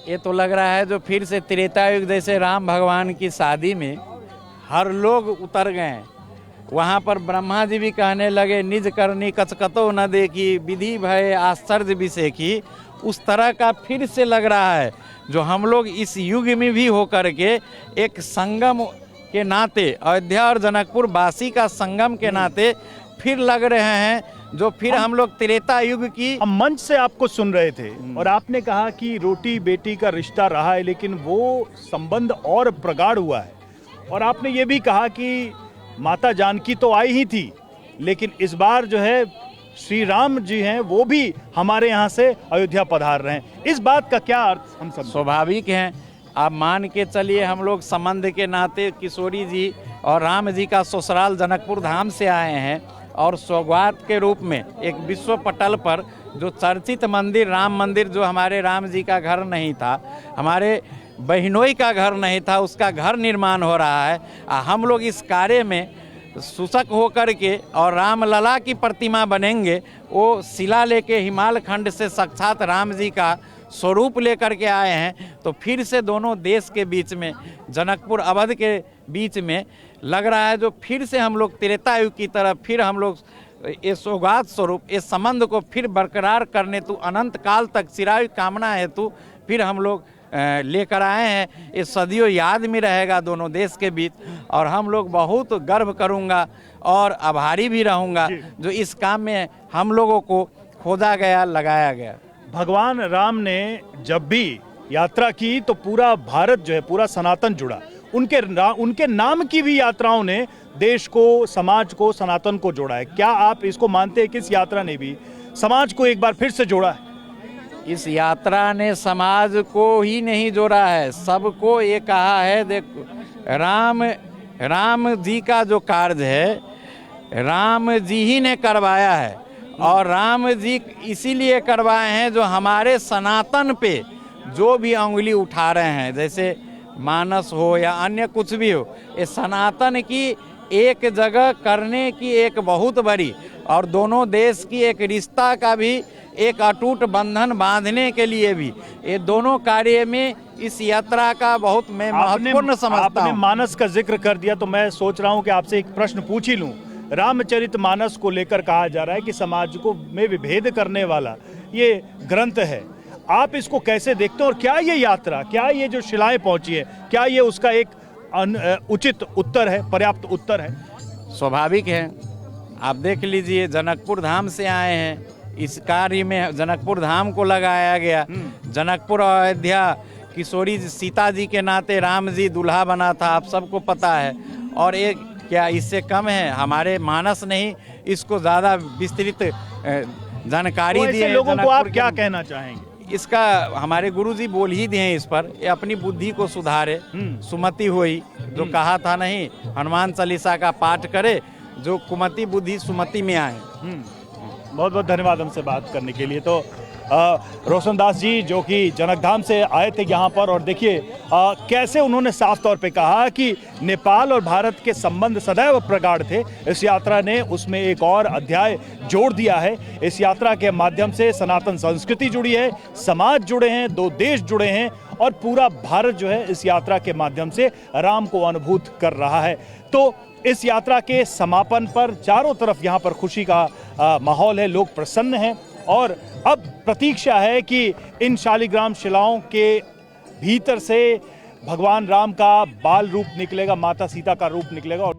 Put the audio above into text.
ये तो लग रहा है जो फिर से त्रेता युग जैसे राम भगवान की शादी में हर लोग उतर गए हैं। वहाँ पर ब्रह्मा जी भी कहने लगे निज करनी कचकतो न देखी विधि भय आश्चर्य विषेखी। उस तरह का फिर से लग रहा है जो हम लोग इस युग में भी होकर के एक संगम के नाते अयोध्या और जनकपुर वासी का संगम के नाते फिर लग रहे हैं जो फिर हम लोग त्रेता युग की। हम मंच से आपको सुन रहे थे और आपने कहा कि रोटी बेटी का रिश्ता रहा है, लेकिन वो संबंध और प्रगाढ़ हुआ है। और आपने ये भी कहा कि माता जानकी तो आई ही थी, लेकिन इस बार जो है श्री राम जी हैं वो भी हमारे यहाँ से अयोध्या पधार रहे हैं। इस बात का क्या अर्थ हम सब? स्वाभाविक है, आप मान के चलिए हम लोग संबंध के नाते किशोरी जी और राम जी का ससुराल जनकपुर धाम से आए हैं और सौगात के रूप में एक विश्व पटल पर जो चर्चित मंदिर राम मंदिर, जो हमारे राम जी का घर नहीं था, हमारे बहनोई का घर नहीं था, उसका घर निर्माण हो रहा है। हम लोग इस कार्य में सूचक होकर के और रामलला की प्रतिमा बनेंगे। वो शिला लेके हिमालय खंड से साक्षात राम जी का स्वरूप लेकर के आए हैं। तो फिर से दोनों देश के बीच में, जनकपुर अवध के बीच में लग रहा है जो फिर से हम लोग त्रेता युग की तरफ फिर हम लोग ये सौगात स्वरूप इस संबंध को फिर बरकरार करने हेतु अनंत काल तक चिरायु कामना हेतु फिर हम लोग लेकर आए हैं। ये सदियों याद में रहेगा दोनों देश के बीच और हम लोग बहुत गर्व करूंगा और आभारी भी रहूंगा जो इस काम में हम लोगों को खोजा गया, लगाया गया। भगवान राम ने जब भी यात्रा की तो पूरा भारत जो है, पूरा सनातन जुड़ा। उनके नाम की भी यात्राओं ने देश को, समाज को, सनातन को जोड़ा है। क्या आप इसको मानते हैं कि इस यात्रा ने भी समाज को एक बार फिर से जोड़ा है? इस यात्रा ने समाज को ही नहीं जोड़ा है, सबको ये कहा है देखो राम जी का जो कार्य है राम जी ही ने करवाया है। और राम जी इसीलिए करवाए हैं जो हमारे सनातन पे जो भी उंगली उठा रहे हैं, जैसे मानस हो या अन्य कुछ भी हो, ये सनातन की एक जगह करने की एक बहुत बड़ी और दोनों देश की एक रिश्ता का भी एक अटूट बंधन बांधने के लिए भी ये दोनों कार्य में इस यात्रा का बहुत मैं महत्वपूर्ण समझता हूं। आपने मानस का जिक्र कर दिया तो मैं सोच रहा हूं कि आपसे एक प्रश्न पूछ ही लूं। रामचरित मानस को लेकर कहा जा रहा है कि समाज को में विभेद करने वाला ये ग्रंथ है। आप इसको कैसे देखते हैं और क्या ये यात्रा, क्या ये जो शिलाएं पहुंची है, क्या ये उसका एक उचित उत्तर है, पर्याप्त उत्तर है? स्वाभाविक है, आप देख लीजिए जनकपुर धाम से आए हैं, इस कार्य में जनकपुर धाम को लगाया गया। जनकपुर अयोध्या किशोरी सीता जी के नाते राम जी दूल्हा बना था, आप सबको पता है। और एक क्या इससे कम है? हमारे मानस नहीं इसको ज़्यादा विस्तृत जानकारी दी है। लोगों को आप क्या कहना चाहेंगे? इसका हमारे गुरुजी बोल ही दिए इस पर, ये अपनी बुद्धि को सुधारे। सुमति हुई जो कहा था नहीं, हनुमान चालीसा का पाठ करे जो कुमति बुद्धि सुमति में आए। बहुत बहुत धन्यवाद हमसे बात करने के लिए। तो रोशनदास जी जो कि जनकधाम से आए थे यहाँ पर, और देखिए कैसे उन्होंने साफ तौर पे कहा कि नेपाल और भारत के संबंध सदैव प्रगाढ़ थे। इस यात्रा ने उसमें एक और अध्याय जोड़ दिया है। इस यात्रा के माध्यम से सनातन संस्कृति जुड़ी है, समाज जुड़े हैं, दो देश जुड़े हैं और पूरा भारत जो है इस यात्रा के माध्यम से राम को अनुभूत कर रहा है। तो इस यात्रा के समापन पर चारों तरफ यहाँ पर खुशी का माहौल है, लोग प्रसन्न हैं और अब प्रतीक्षा है कि इन शालिग्राम शिलाओं के भीतर से भगवान राम का बाल रूप निकलेगा, माता सीता का रूप निकलेगा। और